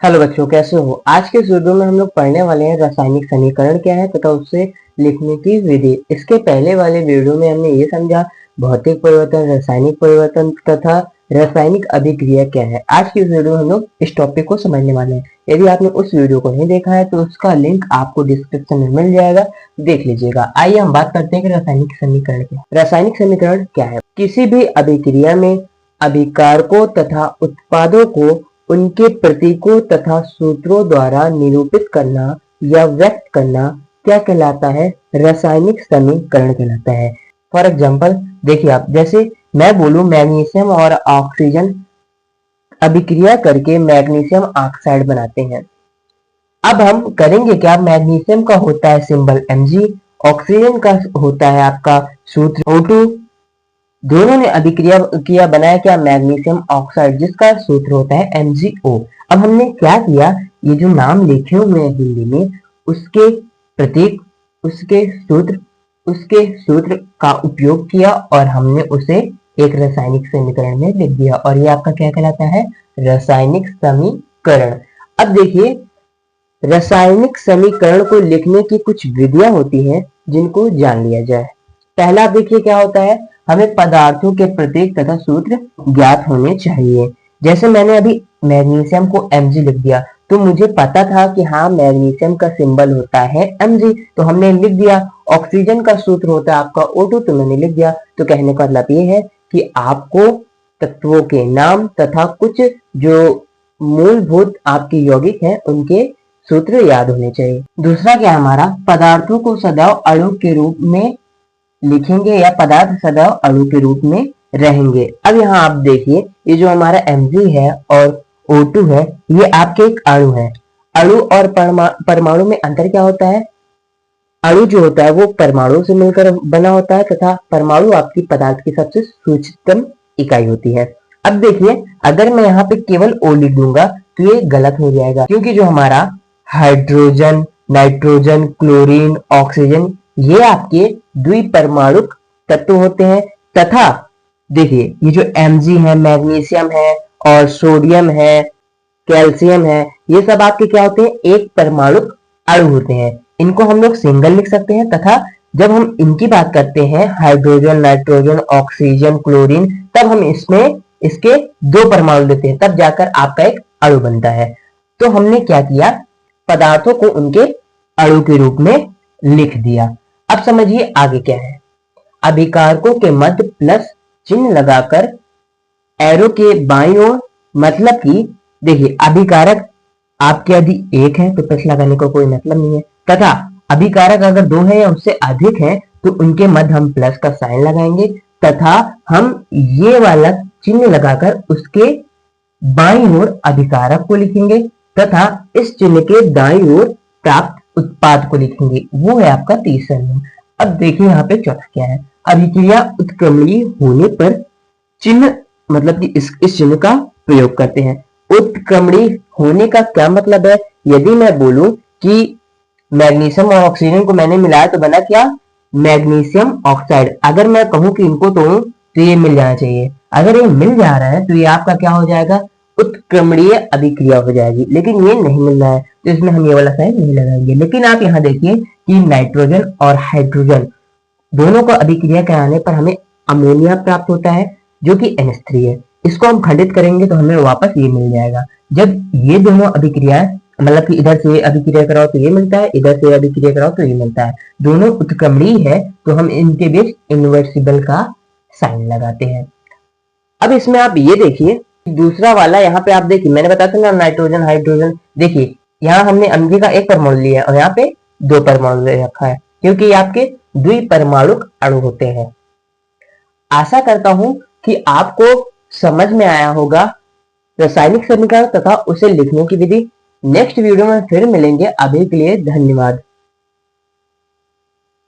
Hello बच्चों, कैसे हो। आज के इस वीडियो में हम लोग पढ़ने वाले हैं रासायनिक समीकरण क्या है तथा उससे लिखने की विधि। इसके पहले वाले वीडियो में हमने ये समझा भौतिक परिवर्तन, रासायनिक परिवर्तन तथा रासायनिक अभिक्रिया क्या है। आज की इस वीडियो में हम लोग इस टॉपिक को समझने वाले हैं। यदि आपने उस वीडियो को नहीं देखा है तो उसका लिंक आपको डिस्क्रिप्शन में मिल जाएगा, देख लीजिएगा। आइए हम बात करते हैं कि रासायनिक समीकरण क्या है। रासायनिक समीकरण क्या है? किसी भी अभिक्रिया में अभिकारकों तथा उत्पादों को उनके प्रतीकों तथा सूत्रों द्वारा निरूपित करना या व्यक्त करना क्या कहलाता है? रासायनिक समीकरण कहलाता है। फॉर एग्जाम्पल देखिए आप, जैसे मैं बोलूं मैग्नीशियम और ऑक्सीजन अभिक्रिया करके मैग्नीशियम ऑक्साइड बनाते हैं। अब हम करेंगे क्या, मैग्नीशियम का होता है सिंबल Mg, ऑक्सीजन का होता है आपका सूत्र O2। दोनों ने अभिक्रिया किया, बनाया क्या, मैग्नीशियम ऑक्साइड, जिसका सूत्र होता है MgO। अब हमने क्या किया, ये जो नाम लिखे हुए हैं हिंदी में, उसके प्रतीक, उसके सूत्र का उपयोग किया और हमने उसे एक रासायनिक समीकरण में लिख दिया, और ये आपका क्या कहलाता है? रासायनिक समीकरण। अब देखिए, रासायनिक समीकरण को लिखने की कुछ विधियां होती हैं जिनको जान लिया जाए। पहला देखिए क्या होता है, हमें पदार्थों के प्रतीक तथा सूत्र ज्ञात होने चाहिए। जैसे मैंने अभी मैग्नीशियम को Mg लिख दिया, तो मुझे पता था कि हाँ, मैग्नीशियम का सिंबल होता है Mg, तो हमने लिख दिया। ऑक्सीजन का सूत्र होता है आपका O2, तो मैंने लिख दिया। तो कहने का मतलब ये है कि आपको तत्वों के नाम तथा कुछ जो मूलभूत आपके यौगिक हैं उनके सूत्र याद होने चाहिए। दूसरा क्या हमारा, पदार्थों को सदैव अणु के रूप में लिखेंगे या पदार्थ सदैव अणु के रूप में रहेंगे। अब यहाँ आप देखिए, ये जो हमारा Mg है और O2 है, ये आपके एक अणु है। अणु और परमाणु में अंतर क्या होता है? अणु जो होता है वो परमाणु से मिलकर बना होता है तथा परमाणु आपकी पदार्थ की सबसे सूक्ष्मतम इकाई होती है। अब देखिए, अगर मैं यहाँ पे केवल O लिख दूंगा तो ये गलत हो जाएगा, क्योंकि जो हमारा हाइड्रोजन, नाइट्रोजन, क्लोरीन, ऑक्सीजन, ये आपके द्विपरमाणुक तत्व होते हैं। तथा देखिए, ये जो Mg है, मैग्नीशियम है और सोडियम है, कैल्शियम है, ये सब आपके क्या होते हैं? एक परमाणुक अणु होते हैं। इनको हम लोग सिंगल लिख सकते हैं, तथा जब हम इनकी बात करते हैं हाइड्रोजन, नाइट्रोजन, ऑक्सीजन, क्लोरीन, तब हम इसमें इसके दो परमाणु लेते हैं, तब जाकर आपका एक अणु बनता है। तो हमने क्या किया, पदार्थों को उनके अणु के रूप में लिख दिया। अब समझिए आगे क्या है। अभिकारकों के मध्य प्लस चिन्ह लगाकर एरो के बाईं ओर, मतलब कि देखिए, अभिकारक आपके यदि एक है तो प्लस लगाने का कोई मतलब नहीं है, तथा अभिकारक अगर दो है या उससे अधिक है तो उनके मध्य हम प्लस का साइन लगाएंगे, तथा हम ये वाला चिन्ह लगाकर उसके बाईं ओर अभिकारक को लिखेंगे तथा इस चिन्ह के दाईं ओर प्राप्त उत्पाद को लिखेंगे। वो है आपका तीसरा नियम। अब देखिए यहाँ पे चौथा क्या है, अभिक्रिया उत्क्रमणीय होने पर चिन्ह, मतलब कि इस चिन्ह का प्रयोग करते हैं। उत्क्रमणीय होने का क्या मतलब है? यदि मैं बोलूं कि मैग्नीशियम और ऑक्सीजन को मैंने मिलाया तो बना क्या, मैग्नीशियम ऑक्साइड। अगर मैं कहूं कि इनको तोड़ूं तो ये मिल जाना चाहिए। अगर ये मिल जा रहा है तो ये आपका क्या हो जाएगा, उत्क्रमणीय अभिक्रिया हो जाएगी। लेकिन ये नहीं मिल रहा है तो इसमें हम ये वाला साइन नहीं लगाएंगे। लेकिन आप यहाँ देखिए कि नाइट्रोजन और हाइड्रोजन दोनों को अभिक्रिया कराने पर हमें अमोनिया प्राप्त होता है, जो कि NH3 है। इसको हम खंडित करेंगे तो हमें वापस ये मिल जाएगा। जब ये दोनों अभिक्रियाएं, मतलब कि इधर से अभिक्रिया कराओ तो ये मिलता है, इधर से अभिक्रिया कराओ तो ये मिलता है, दोनों उत्क्रमणीय है, तो हम इनके बीच इनवर्सिबल का साइन लगाते हैं। अब इसमें आप ये देखिए, दूसरा वाला यहाँ पे आप देखिए, मैंने बताया था ना नाइट्रोजन हाइड्रोजन, देखिए यहाँ हमने Mg का एक परमाणु लिया है और यहाँ पे दो परमाणु ले रखा है, क्योंकि ये आपके द्विपरमाणुक अणु होते हैं। आशा करता हूं कि आपको समझ में आया होगा रासायनिक समीकरण तथा उसे लिखने की विधि। नेक्स्ट वीडियो में फिर मिलेंगे। अभी के लिए धन्यवाद।